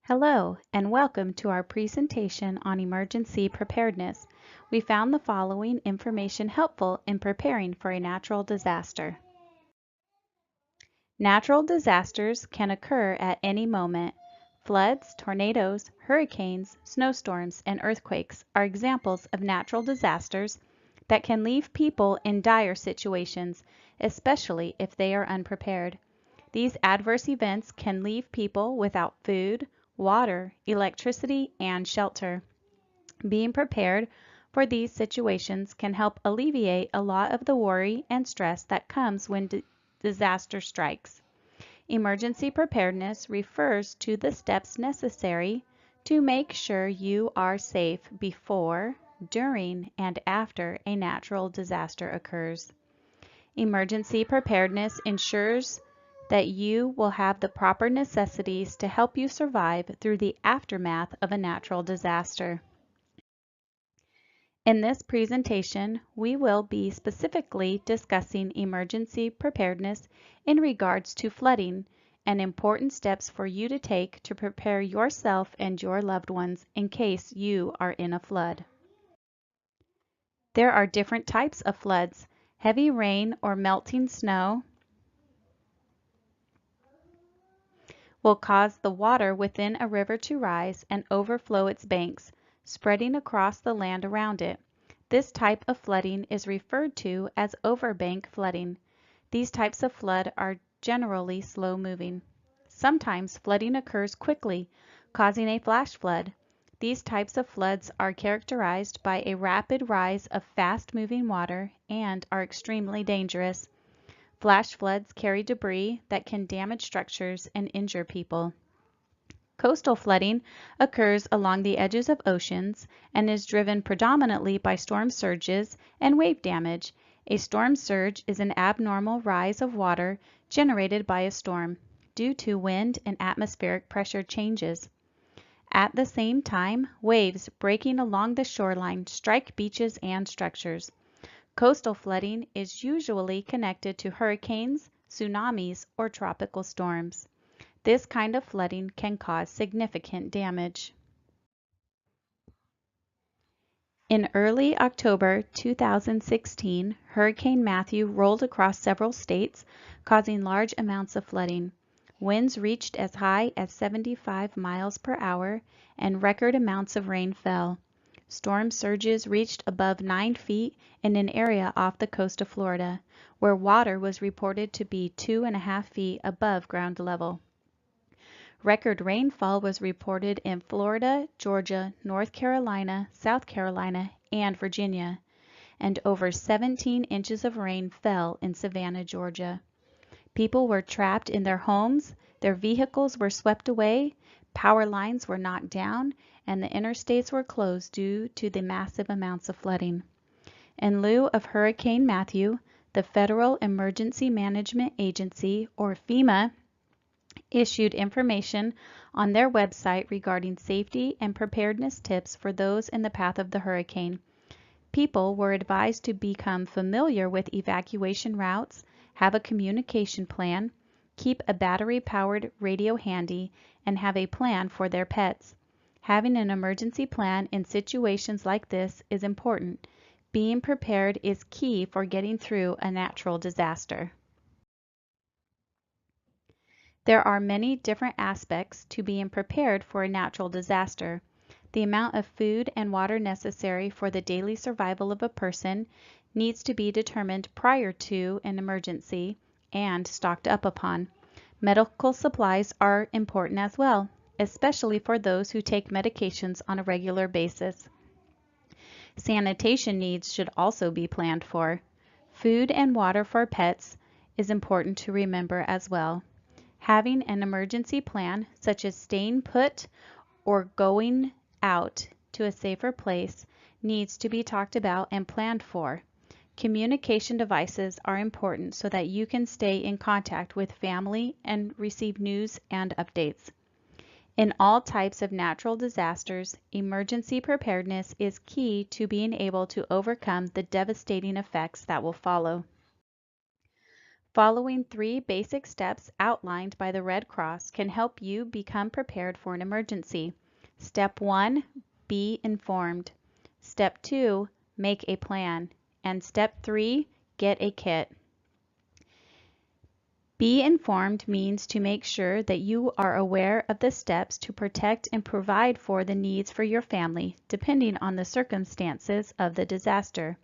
Hello, and welcome to our presentation on emergency preparedness. We found the following information helpful in preparing for a natural disaster. Natural disasters can occur at any moment. Floods, tornadoes, hurricanes, snowstorms, and earthquakes are examples of natural disasters that can leave people in dire situations, especially if they are unprepared. These adverse events can leave people without food, water, electricity, and shelter. Being prepared for these situations can help alleviate a lot of the worry and stress that comes when disaster strikes. Emergency preparedness refers to the steps necessary to make sure you are safe before, during, and after a natural disaster occurs. Emergency preparedness ensures that you will have the proper necessities to help you survive through the aftermath of a natural disaster. In this presentation, we will be specifically discussing emergency preparedness in regards to flooding and important steps for you to take to prepare yourself and your loved ones in case you are in a flood. There are different types of floods. Heavy rain or melting snow will cause the water within a river to rise and overflow its banks, spreading across the land around it. This type of flooding is referred to as overbank flooding. These types of flood are generally slow-moving. Sometimes flooding occurs quickly, causing a flash flood. These types of floods are characterized by a rapid rise of fast-moving water and are extremely dangerous. Flash floods carry debris that can damage structures and injure people. Coastal flooding occurs along the edges of oceans and is driven predominantly by storm surges and wave damage. A storm surge is an abnormal rise of water generated by a storm due to wind and atmospheric pressure changes. At the same time, waves breaking along the shoreline strike beaches and structures. Coastal flooding is usually connected to hurricanes, tsunamis, or tropical storms. This kind of flooding can cause significant damage. In early October 2016, Hurricane Matthew rolled across several states, causing large amounts of flooding. Winds reached as high as 75 miles per hour, and record amounts of rain fell. Storm surges reached above 9 feet in an area off the coast of Florida, where water was reported to be 2.5 feet above ground level. Record rainfall was reported in Florida, Georgia, North Carolina, South Carolina, and Virginia, and over 17 inches of rain fell in Savannah, Georgia. People were trapped in their homes, their vehicles were swept away, power lines were knocked down, and the interstates were closed due to the massive amounts of flooding. In lieu of Hurricane Matthew, the Federal Emergency Management Agency, or FEMA, issued information on their website regarding safety and preparedness tips for those in the path of the hurricane. People were advised to become familiar with evacuation routes, have a communication plan, keep a battery-powered radio handy, and have a plan for their pets. Having an emergency plan in situations like this is important. Being prepared is key for getting through a natural disaster. There are many different aspects to being prepared for a natural disaster. The amount of food and water necessary for the daily survival of a person needs to be determined prior to an emergency and stocked up upon. Medical supplies are important as well, especially for those who take medications on a regular basis. Sanitation needs should also be planned for. Food and water for pets is important to remember as well. Having an emergency plan, such as staying put or going out to a safer place, needs to be talked about and planned for. Communication devices are important so that you can stay in contact with family and receive news and updates. In all types of natural disasters, emergency preparedness is key to being able to overcome the devastating effects that will follow. Following 3 basic steps outlined by the Red Cross can help you become prepared for an emergency. Step 1, be informed. Step 2, make a plan. And step 3, get a kit. Be informed means to make sure that you are aware of the steps to protect and provide for the needs for your family, depending on the circumstances of the disaster.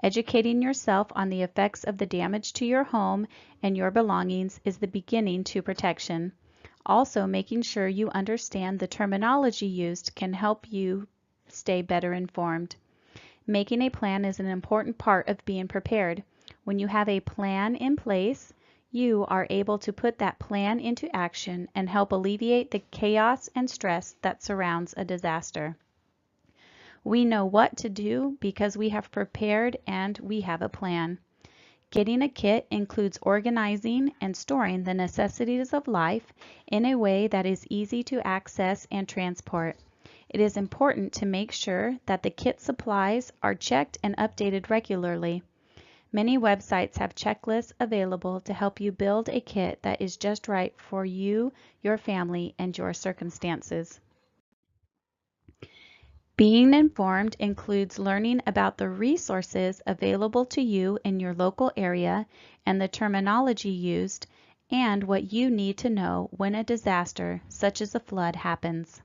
Educating yourself on the effects of the damage to your home and your belongings is the beginning to protection. Also, making sure you understand the terminology used can help you stay better informed. Making a plan is an important part of being prepared. When you have a plan in place, you are able to put that plan into action and help alleviate the chaos and stress that surrounds a disaster. We know what to do because we have prepared and we have a plan. Getting a kit includes organizing and storing the necessities of life in a way that is easy to access and transport. It is important to make sure that the kit supplies are checked and updated regularly. Many websites have checklists available to help you build a kit that is just right for you, your family, and your circumstances. Being informed includes learning about the resources available to you in your local area and the terminology used and what you need to know when a disaster, such as a flood, happens.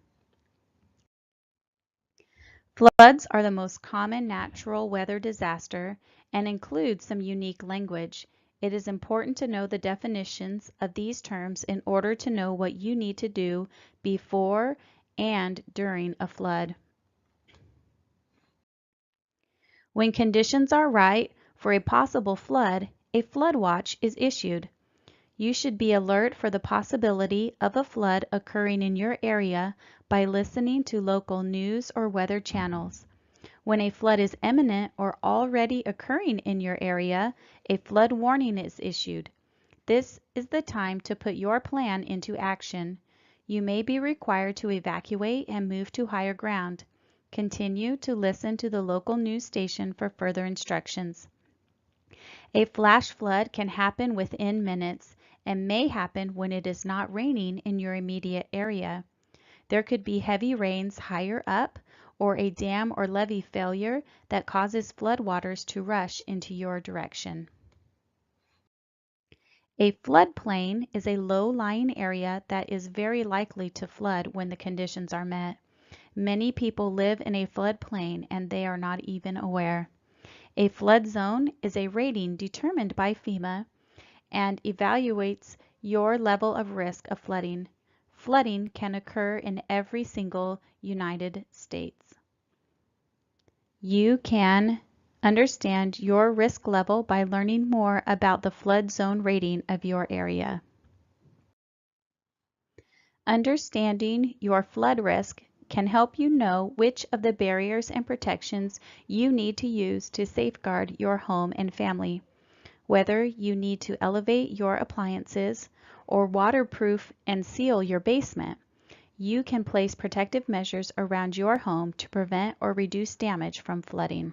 Floods are the most common natural weather disaster and include some unique language. It is important to know the definitions of these terms in order to know what you need to do before and during a flood. When conditions are right for a possible flood, a flood watch is issued. You should be alert for the possibility of a flood occurring in your area by listening to local news or weather channels. When a flood is imminent or already occurring in your area, a flood warning is issued. This is the time to put your plan into action. You may be required to evacuate and move to higher ground. Continue to listen to the local news station for further instructions. A flash flood can happen within minutes and may happen when it is not raining in your immediate area. There could be heavy rains higher up or a dam or levee failure that causes floodwaters to rush into your direction. A floodplain is a low-lying area that is very likely to flood when the conditions are met. Many people live in a floodplain and they are not even aware. A flood zone is a rating determined by FEMA and evaluates your level of risk of flooding. Flooding can occur in every single United States. You can understand your risk level by learning more about the flood zone rating of your area. Understanding your flood risk can help you know which of the barriers and protections you need to use to safeguard your home and family. Whether you need to elevate your appliances or waterproof and seal your basement, you can place protective measures around your home to prevent or reduce damage from flooding.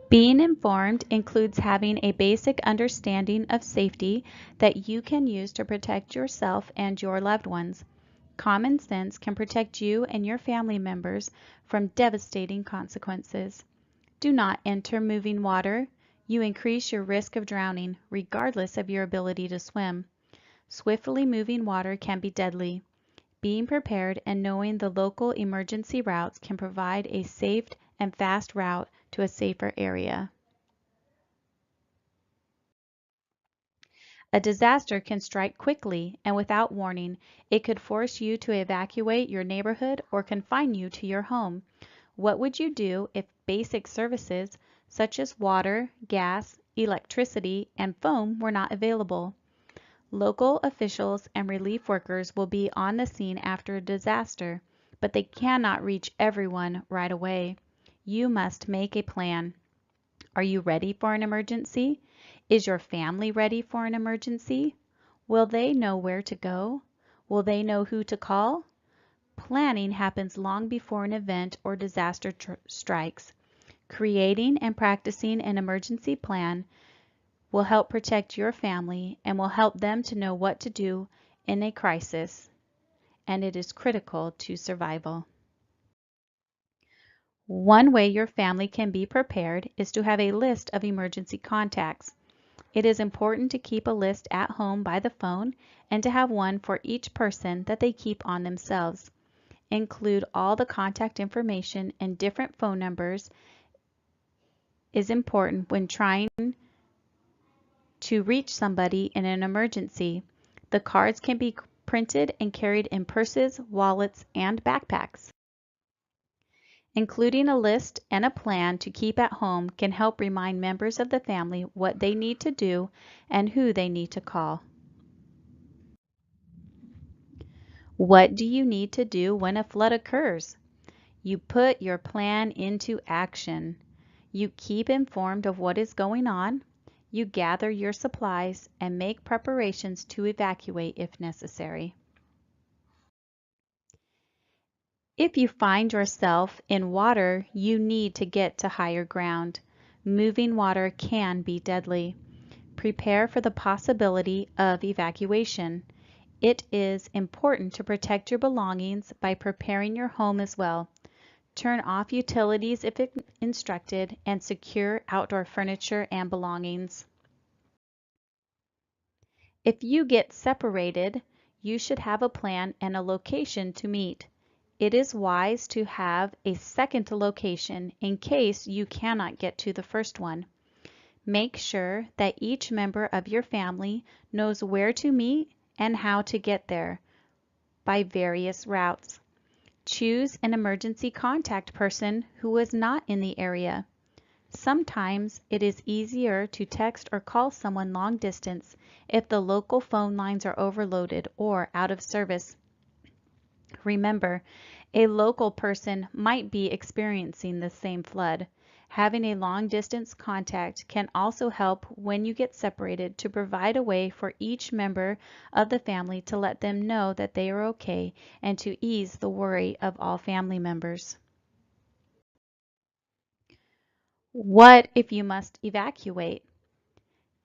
Being informed includes having a basic understanding of safety that you can use to protect yourself and your loved ones. Common sense can protect you and your family members from devastating consequences. Do not enter moving water. You increase your risk of drowning, regardless of your ability to swim. Swiftly moving water can be deadly. Being prepared and knowing the local emergency routes can provide a safe and fast route to a safer area. A disaster can strike quickly and without warning. It could force you to evacuate your neighborhood or confine you to your home. What would you do if basic services such as water, gas, electricity, and phone were not available? Local officials and relief workers will be on the scene after a disaster, but they cannot reach everyone right away. You must make a plan. Are you ready for an emergency? Is your family ready for an emergency? Will they know where to go? Will they know who to call? Planning happens long before an event or disaster strikes. Creating and practicing an emergency plan will help protect your family and will help them to know what to do in a crisis, and it is critical to survival. One way your family can be prepared is to have a list of emergency contacts. It is important to keep a list at home by the phone and to have one for each person that they keep on themselves. Include all the contact information and different phone numbers is important when trying to reach somebody in an emergency. The cards can be printed and carried in purses, wallets, and backpacks. Including a list and a plan to keep at home can help remind members of the family what they need to do and who they need to call. What do you need to do when a flood occurs? You put your plan into action. You keep informed of what is going on. You gather your supplies and make preparations to evacuate if necessary. If you find yourself in water, you need to get to higher ground. Moving water can be deadly. Prepare for the possibility of evacuation. It is important to protect your belongings by preparing your home as well. Turn off utilities if instructed and secure outdoor furniture and belongings. If you get separated, you should have a plan and a location to meet. It is wise to have a second location in case you cannot get to the first one. Make sure that each member of your family knows where to meet and how to get there by various routes. Choose an emergency contact person who is not in the area. Sometimes it is easier to text or call someone long distance if the local phone lines are overloaded or out of service. Remember, a local person might be experiencing the same flood. Having a long distance contact can also help when you get separated to provide a way for each member of the family to let them know that they are okay and to ease the worry of all family members. What if you must evacuate?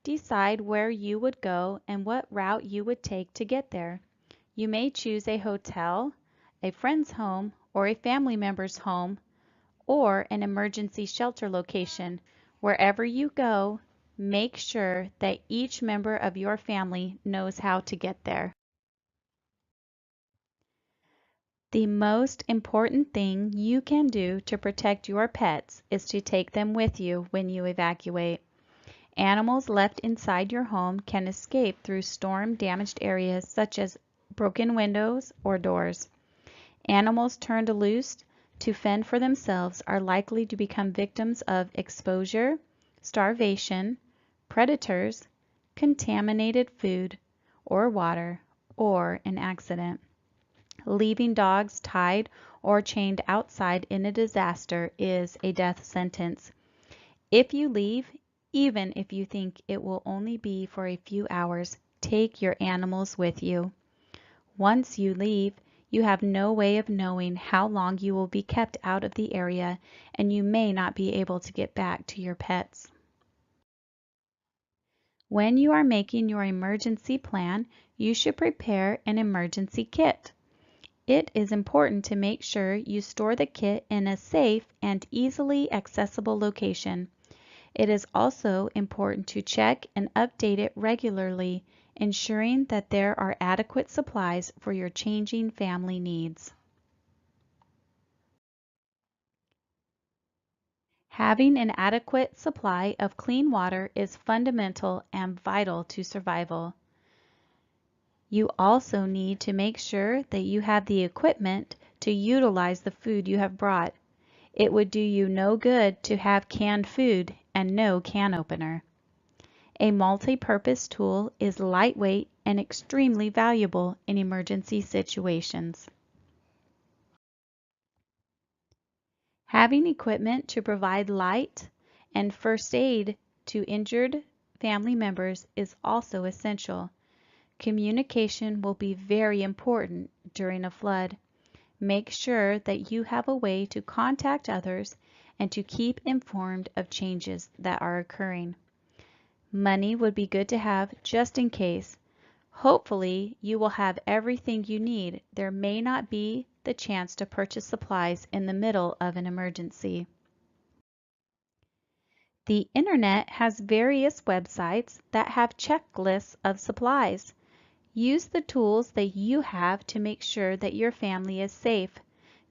Decide where you would go and what route you would take to get there. You may choose a hotel, a friend's home, or a family member's home, or an emergency shelter location. Wherever you go, make sure that each member of your family knows how to get there. The most important thing you can do to protect your pets is to take them with you when you evacuate. Animals left inside your home can escape through storm-damaged areas such as broken windows or doors. Animals turned loose to fend for themselves are likely to become victims of exposure, starvation, predators, contaminated food or water, or an accident. Leaving dogs tied or chained outside in a disaster is a death sentence. If you leave, even if you think it will only be for a few hours, take your animals with you. Once you leave, you have no way of knowing how long you will be kept out of the area, and you may not be able to get back to your pets. When you are making your emergency plan, you should prepare an emergency kit. It is important to make sure you store the kit in a safe and easily accessible location. It is also important to check and update it regularly, ensuring that there are adequate supplies for your changing family needs. Having an adequate supply of clean water is fundamental and vital to survival. You also need to make sure that you have the equipment to utilize the food you have brought. It would do you no good to have canned food and no can opener. A multi-purpose tool is lightweight and extremely valuable in emergency situations. Having equipment to provide light and first aid to injured family members is also essential. Communication will be very important during a flood. Make sure that you have a way to contact others and to keep informed of changes that are occurring. Money would be good to have just in case. Hopefully, you will have everything you need. There may not be the chance to purchase supplies in the middle of an emergency. The internet has various websites that have checklists of supplies. Use the tools that you have to make sure that your family is safe.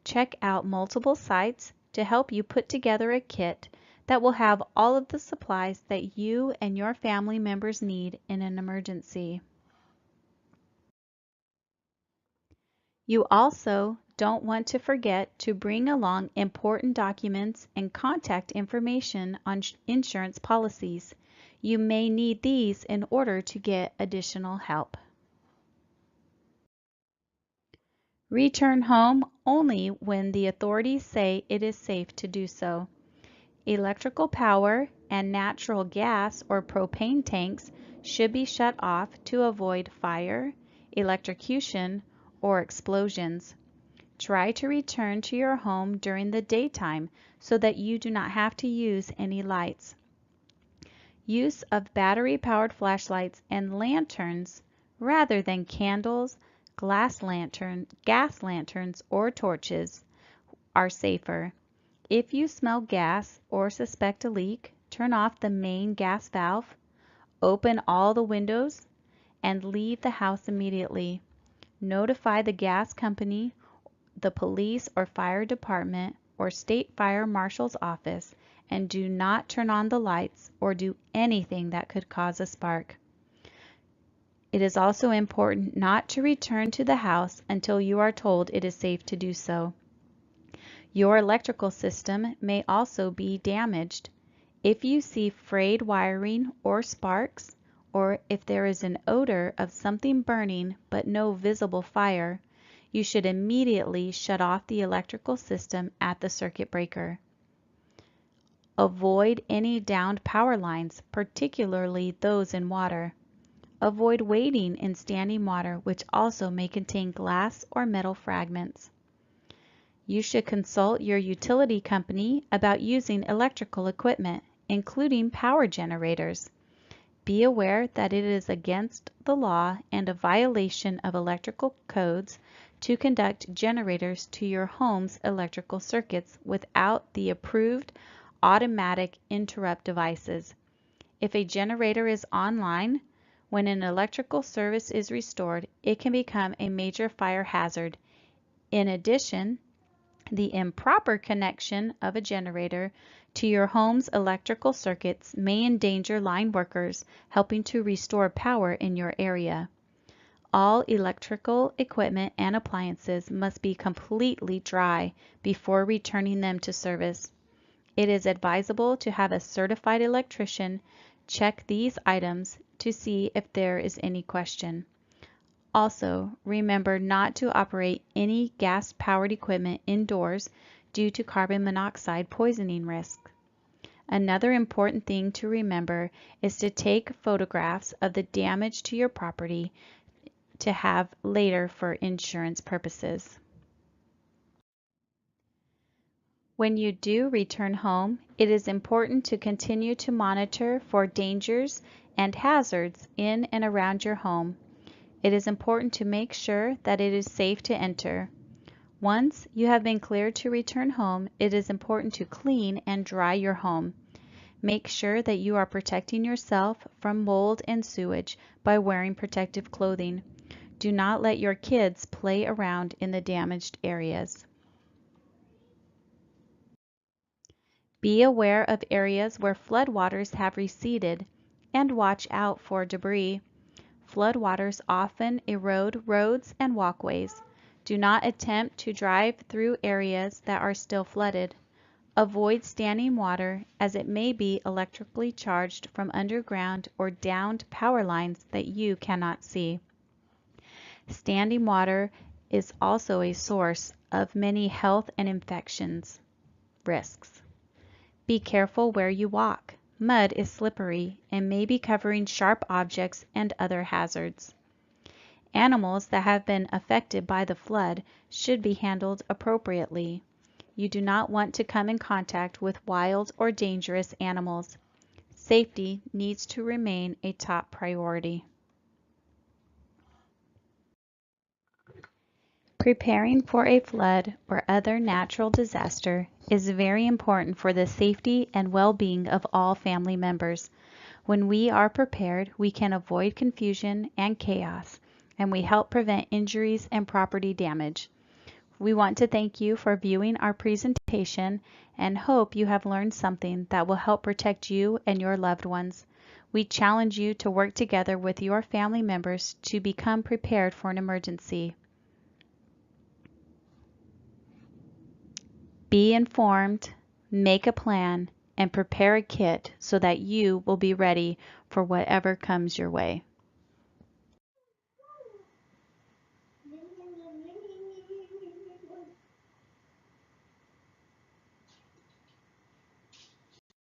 Check out multiple sites to help you put together a kit that will have all of the supplies that you and your family members need in an emergency. You also don't want to forget to bring along important documents and contact information on insurance policies. You may need these in order to get additional help. Return home only when the authorities say it is safe to do so. Electrical power and natural gas or propane tanks should be shut off to avoid fire, electrocution, or explosions. Try to return to your home during the daytime so that you do not have to use any lights. Use of battery-powered flashlights and lanterns rather than candles, gas lanterns, or torches are safer. If you smell gas or suspect a leak, turn off the main gas valve, open all the windows, and leave the house immediately. Notify the gas company, the police or fire department, or state fire marshal's office, and do not turn on the lights or do anything that could cause a spark. It is also important not to return to the house until you are told it is safe to do so. Your electrical system may also be damaged. If you see frayed wiring or sparks, or if there is an odor of something burning but no visible fire, you should immediately shut off the electrical system at the circuit breaker. Avoid any downed power lines, particularly those in water. Avoid wading in standing water, which also may contain glass or metal fragments. You should consult your utility company about using electrical equipment, including power generators. Be aware that it is against the law and a violation of electrical codes to conduct generators to your home's electrical circuits without the approved automatic interrupt devices. If a generator is online, when an electrical service is restored, it can become a major fire hazard. In addition, the improper connection of a generator to your home's electrical circuits may endanger line workers helping to restore power in your area. All electrical equipment and appliances must be completely dry before returning them to service. It is advisable to have a certified electrician check these items to see if there is any question. Also, remember not to operate any gas-powered equipment indoors due to carbon monoxide poisoning risk. Another important thing to remember is to take photographs of the damage to your property to have later for insurance purposes. When you do return home, it is important to continue to monitor for dangers and hazards in and around your home. It is important to make sure that it is safe to enter. Once you have been cleared to return home, it is important to clean and dry your home. Make sure that you are protecting yourself from mold and sewage by wearing protective clothing. Do not let your kids play around in the damaged areas. Be aware of areas where floodwaters have receded and watch out for debris. Floodwaters often erode roads and walkways. Do not attempt to drive through areas that are still flooded. Avoid standing water as it may be electrically charged from underground or downed power lines that you cannot see. Standing water is also a source of many health and infections risks. Be careful where you walk. Mud is slippery and may be covering sharp objects and other hazards. Animals that have been affected by the flood should be handled appropriately. You do not want to come in contact with wild or dangerous animals. Safety needs to remain a top priority. Preparing for a flood or other natural disaster is very important for the safety and well-being of all family members. When we are prepared, we can avoid confusion and chaos, and we help prevent injuries and property damage. We want to thank you for viewing our presentation and hope you have learned something that will help protect you and your loved ones. We challenge you to work together with your family members to become prepared for an emergency. Be informed, make a plan, and prepare a kit so that you will be ready for whatever comes your way.